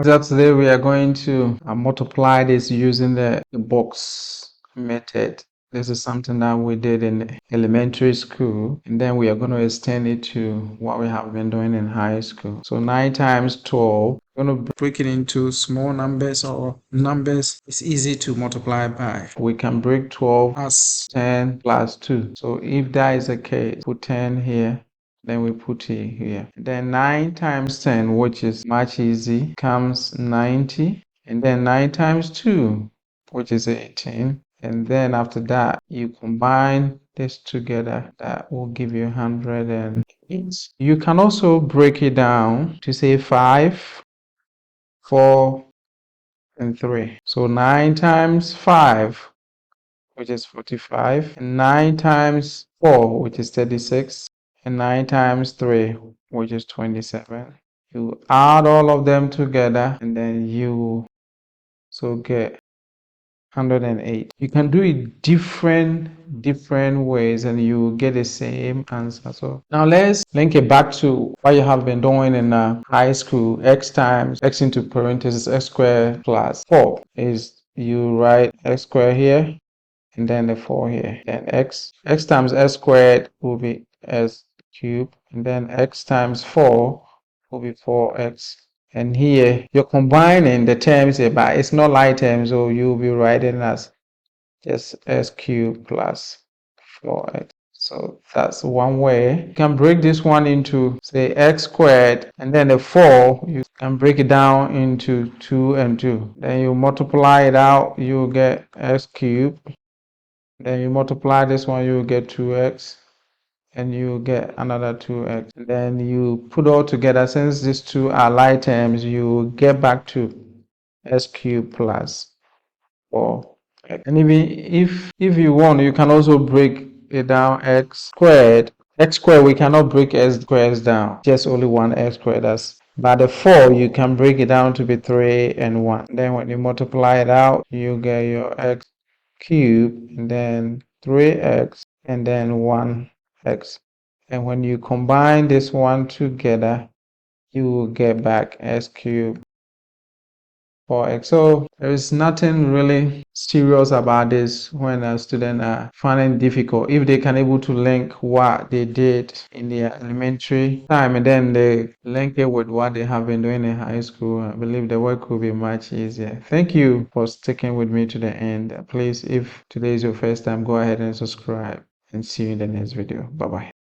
So today we are going to multiply this using the box method. This is something that we did in elementary school, and then we are going to extend it to what we have been doing in high school. So 9 times 12, we're going to break it into small numbers or numbers it's easy to multiply by. We can break 12 as 10 plus 2. So if that is the case, put 10 here. Then we put it here. Then 9 times 10, which is much easy, comes 90. And then 9 times 2, which is 18. And then after that, you combine this together. That will give you 108. You can also break it down to say 5, 4, and 3. So 9 times 5, which is 45. And 9 times 4, which is 36. And 9 times 3, which is 27. You add all of them together and then you get 108. You can do it different ways and you get the same answer. So now let's link it back to what you have been doing in high school. X times x into parentheses x squared plus 4 is you write x squared here and then the 4 here. Then x times s squared will be s cubed, and then x times 4 will be 4x. And here you're combining the terms here, but it's not like terms, so you'll be writing as just s cubed plus 4x. So that's one way. You can break this one into say x squared, and then the 4 you can break it down into 2 and 2. Then you multiply it out, you get x cubed. Then you multiply this one, you get 2x, and you get another 2x. Then you put all together, since these two are like terms, you get back to x cubed plus 4x. And even if you want, you can also break it down x squared. X squared, we cannot break x squared down, just only one x squared. But the 4, you can break it down to be 3 and 1. Then when you multiply it out, you get your x cube, and then 3x, and then 1x. And when you combine this one together, you will get back x cubed 4x. So there is nothing really serious about this when a student are finding difficult. If they can able to link what they did in their elementary time and then they link it with what they have been doing in high school, I believe the work will be much easier. Thank you for sticking with me to the end. Please, if today is your first time, go ahead and subscribe, and see you in the next video. Bye bye.